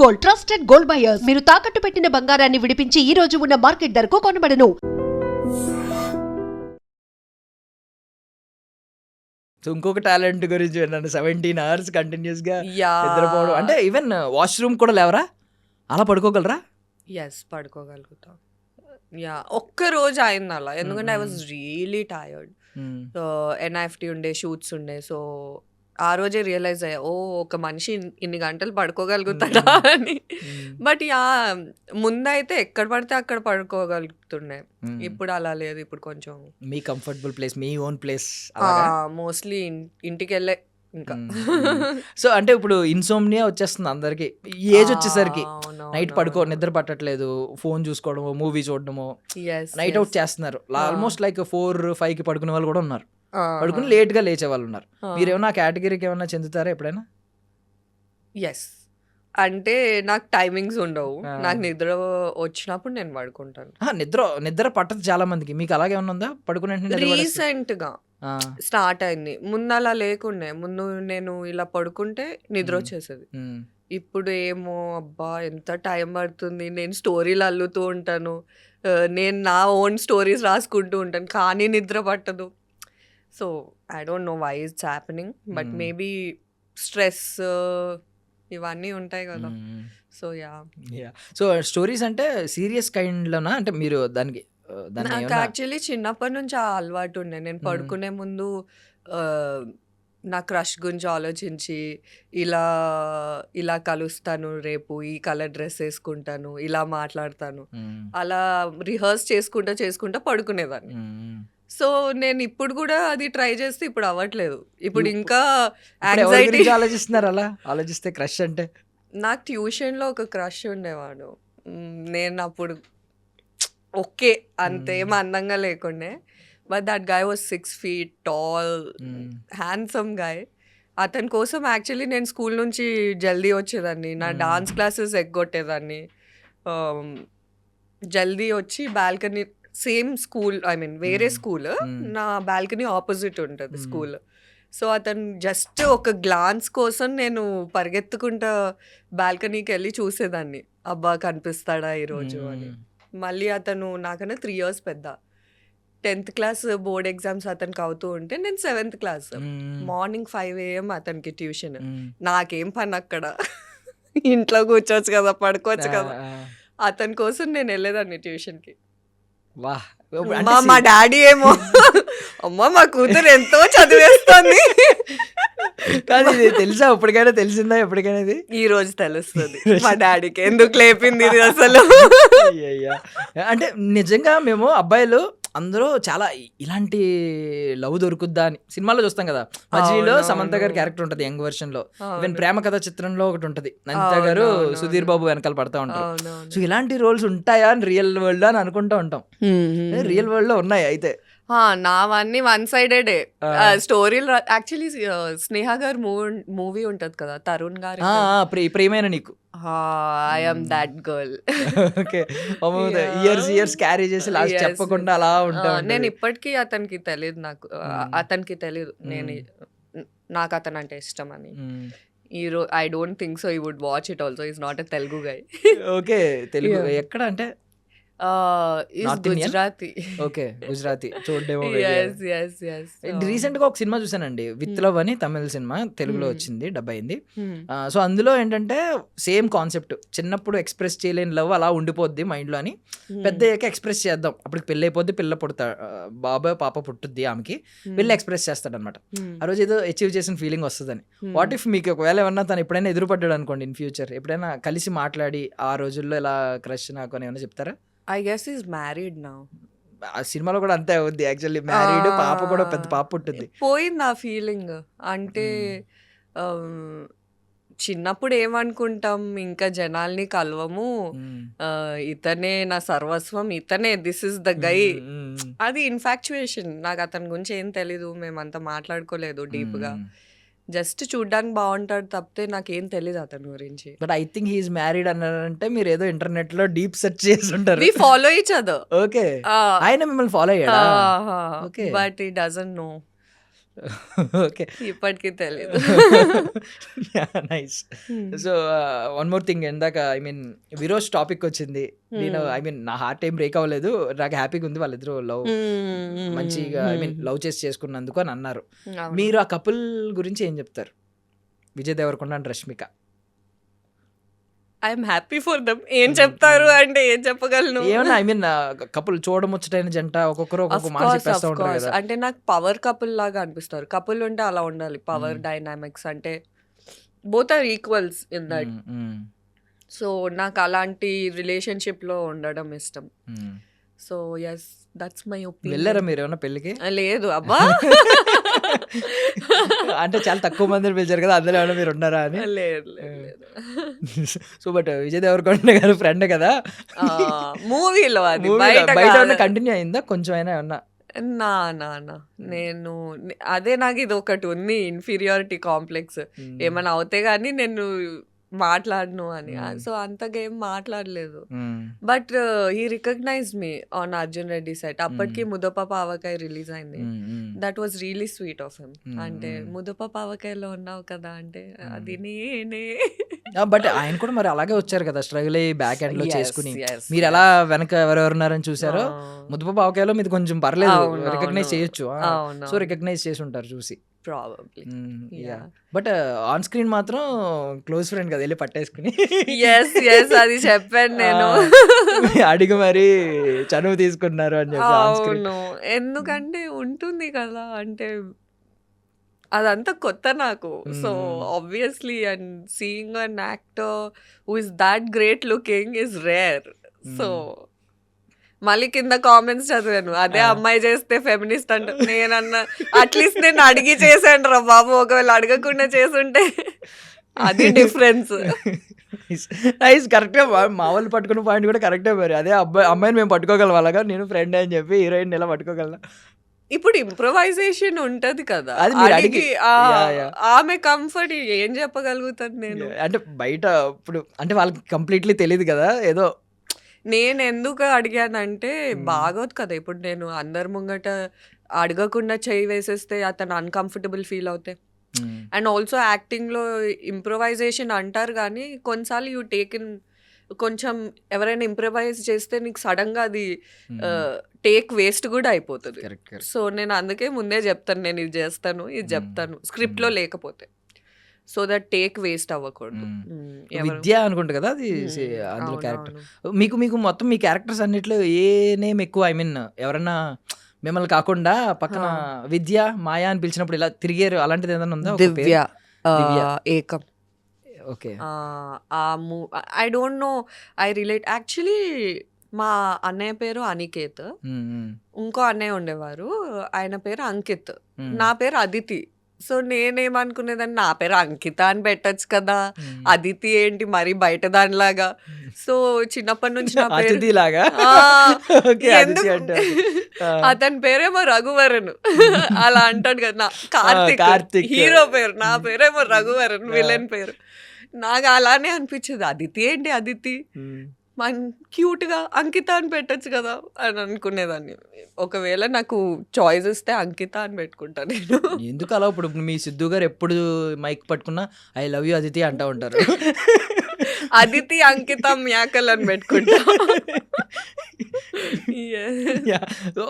Gold, trusted gold buyers. మీరు తాకట్టు పెట్టిన బంగారాన్ని విడిపించి ఈ రోజు ఉన్న మార్కెట్ ధరకు కొనబడను. సో ఇంకొక టాలెంట్ గురించి విన్నాను, 17 hours కంటిన్యూస్గా యా నిద్రపోవడం. అంటే ఈవెన్ వాష్రూమ్ కూడా లేవరా? అలా పడుకోగలరా? ఎస్ పడుకోగలుగుతాం. యా ఒక్క రోజు అయింది అలా, ఎందుకంటే I was really tired. NIFT ఉండే, షూట్స్ ఉండే. సో ఆ రోజే రియలైజ్ అయ్యా, ఓ ఒక మనిషి ఇన్ని గంటలు పడుకోగలుగుతాడా అని. బట్ యా ముందైతే ఎక్కడ పడితే అక్కడ పడుకోగలుగుతుండే. ఇప్పుడు అలా లేదు. ఇప్పుడు కొంచెం మీ కంఫర్టబుల్ ప్లేస్, మీ ఓన్ ప్లేస్. మోస్ట్లీ ఇంటికి వెళ్ళే ఇంకా. సో అంటే ఇప్పుడు ఇన్సోమ్నియా వచ్చేస్తుంది అందరికి ఈ ఏజ్ వచ్చేసరికి. నైట్ నిద్ర పట్టట్లేదు, ఫోన్ చూసుకోవడము, మూవీ చూడడము, నైట్ అవుట్ చేస్తున్నారు. ఆల్మోస్ట్ లైక్ 4-5కి పడుకునే వాళ్ళు కూడా ఉన్నారు, పడుకుని లేట్గా లేచే వాళ్ళు ఉన్నారు. మీరేమన్నా ఆ కేటగిరీకి ఏమన్నా చెందుతారా ఎప్పుడైనా? ఎస్, అంటే నాకు టైమింగ్స్ ఉండవు. నాకు నిద్ర వచ్చినప్పుడు నేను పడుకుంటాను. నిద్ర పట్టదు చాలా మందికి. మీకు అలాగే ఉందా? పడుకునే రీసెంట్ గా స్టార్ట్ అయింది. ముందు అలా లేకుండే. ముందు నేను ఇలా పడుకుంటే నిద్ర వచ్చేసేది. ఇప్పుడు ఏమో అబ్బా ఎంత టైం పడుతుంది, నేను స్టోరీలు అల్లుతూ ఉంటాను, నేను నా ఓన్ స్టోరీస్ రాసుకుంటూ ఉంటాను, కానీ నిద్ర పట్టదు. So I don't know why it's happening, but maybe stress ఇవన్నీ ఉంటాయి కదా. సో యా సో స్టోరీస్ అంటే సీరియస్ కైండ్లోనా? అంటే మీరు దానికి నాకు యాక్చువల్లీ చిన్నప్పటి నుంచి ఆ అలవాటు ఉండే. నేను పడుకునే ముందు నా క్రష్ గురించి ఆలోచించి ఇలా ఇలా కలుస్తాను, రేపు ఈ కలర్ డ్రెస్ వేసుకుంటాను, ఇలా మాట్లాడతాను, అలా రిహర్స్ చేసుకుంటా పడుకునేదాన్ని. సో నేను ఇప్పుడు కూడా అది ట్రై చేస్తే ఇప్పుడు అవ్వట్లేదు. ఇప్పుడు ఇంకా యాంగ్జైటీ ఆలోచిస్తున్నారు. అలా ఆలోచిస్తే క్రష్ అంటే నాకు ట్యూషన్లో ఒక క్రష్ ఉండేవాడు. నేను అప్పుడు ఓకే అంతేం అందంగా లేకుండే, but that guy was 6 feet tall, handsome guy. అతని కోసం యాక్చువల్లీ నేను స్కూల్ నుంచి జల్దీ వచ్చేదాన్ని, నా డాన్స్ క్లాసెస్ ఎగ్గొట్టేదాన్ని, జల్దీ వచ్చి balcony, same school, I mean వేరే స్కూల్, నా బాల్కనీ ఆపోజిట్ ఉంటుంది స్కూల్. సో అతను జస్ట్ ఒక గ్లాన్స్ కోసం నేను పరిగెత్తుకుంటా బాల్కనీకి వెళ్ళి చూసేదాన్ని, అబ్బా కనిపిస్తాడా ఈరోజు అని. మళ్ళీ అతను నాకన్నా 3 years పెద్ద. 10th class బోర్డ్ ఎగ్జామ్స్ అతనికి అవుతూ ఉంటే నేను 7th class. మార్నింగ్ 5 AM అతనికి ట్యూషన్. నాకేం పని అక్కడ, ఇంట్లో కూర్చోవచ్చు కదా, పడుకోవచ్చు కదా. అతని కోసం నేను వెళ్ళేదాన్ని ట్యూషన్కి. మా డాడీ ఏమో అమ్మ మా కూతురు ఎంతో చదివేస్తుంది. కాదు ఇది తెలుసా? ఎప్పటికైనా తెలిసిందా? ఎప్పటికైనా ఇది ఈ రోజు తెలుస్తుంది మా డాడీకి ఎందుకు లేపింది ఇది అసలు. అంటే నిజంగా మేము అబ్బాయిలు అందరూ చాలా ఇలాంటి లవ్ దొరుకుద్దా అని సినిమాలో చూస్తాం కదా. మజిలీలో సమంత గారి క్యారెక్టర్ ఉంటుంది యంగ్ వర్షన్ లో. ఈవెన్ ప్రేమ కథ చిత్రంలో ఒకటి ఉంటుంది, నందిత గారు సుధీర్ బాబు వెనకాల పడతా ఉంటారు. సో ఇలాంటి రోల్స్ ఉంటాయా అని రియల్ వరల్డ్ అని అనుకుంటూ ఉంటాం. రియల్ వరల్డ్ లో ఉన్నాయి అయితే? నావన్నీ వన్ సైడెడే స్టోరీలు. యాక్చువల్లీ స్నేహ గారు మూవీ ఉంటది కదా, తరుణ్ గారు, ప్రియమైన నీకు, I am that girl. Okay, years carry చేసి లాస్ట్ చెప్పకుండా అలా ఉంటా. నేను ఇప్పటికీ అతనికి తెలియదు, అతనికి తెలియదు నాకు అతను అంటే ఇష్టం అని. I don't think so he would watch it also. He's not a Telugu guy. Okay, Telugu ఎక్కడ అంటే గుజరాతీ. ఓకే, గుజరాతీ చూడేమో. రీసెంట్ గా ఒక సినిమా చూసానండి, విత్ లవ్ అని, తమిళ సినిమా, తెలుగులో వచ్చింది, డబ్ అయింది. సో అందులో ఏంటంటే సేమ్ కాన్సెప్ట్, చిన్నప్పుడు ఎక్స్ప్రెస్ చేయలేని లవ్ అలా ఉండిపోద్ది మైండ్ లో అని, పెద్ద అయ్యాక ఎక్స్ప్రెస్ చేద్దాం, అప్పటికి పెళ్ళి అయిపోద్ది, పిల్ల బాబాయ్ పాప పుట్టుద్ది ఆమెకి, వెళ్ళి ఎక్స్ప్రెస్ చేస్తాడు అనమాట. ఆ రోజు ఏదో అచీవ్ చేసిన ఫీలింగ్ వస్తుందని. వాట్ ఇఫ్ మీకు ఒకవేళ ఏమన్నా తను ఎప్పుడైనా ఎదురుపడ్డాడు అనుకోండి ఇన్ ఫ్యూచర్, ఎప్పుడైనా కలిసి మాట్లాడి ఆ రోజుల్లో ఇలా క్రష్ నాకు అని ఏమైనా చెప్తారా? I guess he's married now. ఆ సినిమాలో కూడా అంతే అవుద్ది యాక్చువల్లీ, మ్యారీడ్, పాప కూడా పెద్ద పాప పుట్టింది. పోయింది ఆ ఫీలింగ్. అంటే చిన్నప్పుడు ఏమనుకుంటాం, ఇంకా జనాల్ని కలవము, ఇతనే నా సర్వస్వం, ఇతనే దిస్ ఇస్ ద గై. అది ఇన్ఫాక్చుయేషన్. నాకు అతని గురించి ఏం తెలీదు, మేమంతా మాట్లాడుకోలేదు డీప్ గా, జస్ట్ చూడ్డానికి బాగుంటాడు తప్పితే నాకేం తెలియదు అతని గురించి. But I think he is married అన్నారంటే మీరు ఏదో ఇంటర్నెట్ లో డీప్ సెర్చ్ చేసి ఉంటారు. We follow each other. Okay, ఆయన మిమ్మల్ని ఫాలో అయ్యాడా? Okay, but he doesn't know. Okay. ఇప్పటికీ తెలీదు. Nice. So one more thing, ఇందాక ఐ మీన్ విరోజ్ టాపిక్ వచ్చింది. నేను ఐ మీన్ నా హార్ట్ ఏం బ్రేక్ అవ్వలేదు, నాకు హ్యాపీగా ఉంది వాళ్ళిద్దరూ లవ్ మంచిగా ఐ మీన్ లవ్ చేసి చేసుకున్నందుకు అని అన్నారు. మీరు ఆ కపుల్ గురించి ఏం చెప్తారు? Vijay Deverakonda and Rashmika. I'm happy for them. ఏం చెప్తారు అంటే ఏం చెప్పగలను? ఏమన్నా ఐ మీన్ కపుల్ చూడముచ్చటైన జంట, ఒక్కొక్కరు ఒక్కొక్క మాట చెప్పేస్తా ఉంటారు కదా. అంటే నాకు పవర్ కపుల్ లాగా అనిపిస్తారు. కపుల్ ఉంటే అలా ఉండాలి, పవర్ డైనామిక్స్ అంటే both are equals in that. So నాకు అలాంటి రిలేషన్షిప్ లో ఉండడం ఇష్టం. So yes, that's my opinion. వెళ్ళారా మీరు ఏమన్నా పెళ్ళికి? లేదు అబ్బా. అంటే చాలా తక్కువ మందిని పిలిచారు కదా, అందులో ఏమన్నా మీరు ఉన్నారా అని. లేదు. సో బట్ విజయ్ దేవరకొండ గారు ఫ్రెండ్ కదా, మూవీలో అది బయట బయట కంటిన్యూ అయిందా కొంచెం అయినా ఏమన్నా? నా నేను అదే, నాకు ఇది ఒకటి ఉంది, ఇన్ఫీరియారిటీ కాంప్లెక్స్. ఏమైనా అవుతే గానీ నేను మాట్లాడను అని. సో అంతగా ఏం మాట్లాడలేదు. But he recognize me on Arjun Reddy set. అప్పటికి ముద్దపప్పు ఆవకాయ రిలీజ్ అయింది. That was really sweet of him. అంటే ముద్దపప్పు ఆవకాయలో ఉన్నావు కదా అంటే అది నేనే. బట్ ఆయన కూడా మరి అలాగే వచ్చారు కదా, స్ట్రగుల్ అయ్యి బ్యాక్ ఎండ్ లో చేసుకుని. మీరు ఎలా వెనక ఎవరెవరున్నారని చూసారో, ముద్దపప్పు ఆవకాయలో మీది కొంచెం పర్లేదు, రికగ్నైజ్ చేయొచ్చు. సో రికగ్నైజ్ చేసి ఉంటారు చూసి ప్రాబబ్లీ. బట్ ఆన్ స్క్రీన్ మాత్రం క్లోజ్ ఫ్రెండ్ కదా, వెళ్ళి పట్టేసుకుని అది చెప్పాను నేను. అడిగి మరి చనువు తీసుకున్నారు అని చెప్పి. అవును, ఎందుకంటే ఉంటుంది కదా, అంటే అదంతా కొత్త నాకు. So obviously and seeing an actor who is that great looking is rare. So మళ్ళీ కింద కామెంట్స్ చదివాను, అదే అమ్మాయి చేస్తే ఫెమినిస్ట్ అంట. నేనన్నా అట్లీస్ట్ నేను అడిగి చేశాను రా బాబు, ఒకవేళ అడగకుండా చేసుంటే అది డిఫరెన్స్. కరెక్ట్గా మా వాళ్ళు పట్టుకున్న పాయింట్ కూడా కరెక్టే. మరి అదే అమ్మాయిని మేము పట్టుకోగలం అలాగా, నేను ఫ్రెండ్ అని చెప్పి హీరోయిన్ ఎలా పట్టుకోగలను? ఇప్పుడు ఇంప్రొవైజేషన్ ఉంటది కదా, ఆమె కంఫర్ట్ ఏం చెప్పగలుగుతాను నేను. అంటే బయట ఇప్పుడు అంటే వాళ్ళకి కంప్లీట్లీ తెలియదు కదా ఏదో. నేను ఎందుకు అడిగానంటే బాగోదు కదా, ఇప్పుడు నేను అందరి ముంగట అడగకుండా చేయి వేసేస్తే అతను అన్కంఫర్టబుల్ ఫీల్ అవుతాయి. అండ్ ఆల్సో యాక్టింగ్లో ఇంప్రొవైజేషన్ అంటారు కానీ కొన్నిసార్లు యూ టేక్ ఇన్, కొంచెం ఎవరైనా ఇంప్రొవైజ్ చేస్తే నీకు సడన్గా అది టేక్ వేస్ట్ కూడా అయిపోతుంది. సో నేను అందుకే ముందే చెప్తాను, నేను ఇది చేస్తాను, ఇది చెప్తాను స్క్రిప్ట్లో లేకపోతే, సో దట్ టేక్ వేస్ట్ అవ్వకూడదు. విద్య అనుకుంటా కదా అది అందులో క్యారెక్టర్. మీకు మొత్తం మీ క్యారెక్టర్స్ అన్నిట్లో ఏ నేమ్ ఎక్కువ? ఐ మీన్ ఎవరన్నా మిమ్మల్ని కాకుండా పక్కన విద్య, మాయా అని పిలిచినప్పుడు ఇలా తిరిగారు, అలాంటిది ఏదైనా ఉందా? దివ్య, ఏకం. Okay. I don't no, I relate actually. మా అన్నయ్య పేరు అనికేత్, ఇంకో అన్నయ్య ఉండేవారు, ఆయన పేరు అంకిత్, నా పేరు అదితి. సో నేనేమనుకునేదాన్ని, నా పేరు అంకిత అని పెట్టచ్చు కదా, అదితి ఏంటి మరి బయట దానిలాగా. సో చిన్నప్పటి నుంచి నా పేరు అతని పేరేమో రఘువరన్ అలా అంటాడు కదా, కార్తిక్ హీరో పేరు, నా పేరేమో రఘువరన్ విలన్ పేరు. నాకు అలానే అనిపించేది, అదితి ఏంటి అదితి, క్యూట్గా అంకిత అని పెట్టచ్చు కదా అని అనుకునేదాన్ని. ఒకవేళ నాకు చాయిస్ ఇస్తే అంకిత అని పెట్టుకుంటా నేను. ఎందుకు అలా? ఇప్పుడు మీ సిద్ధు గారు ఎప్పుడు మైక్ పట్టుకున్నా ఐ లవ్ యూ అదితి అంటూ ఉంటారు. అదితి అంకిత మ్యాకల్ అని పెట్టుకుంటా.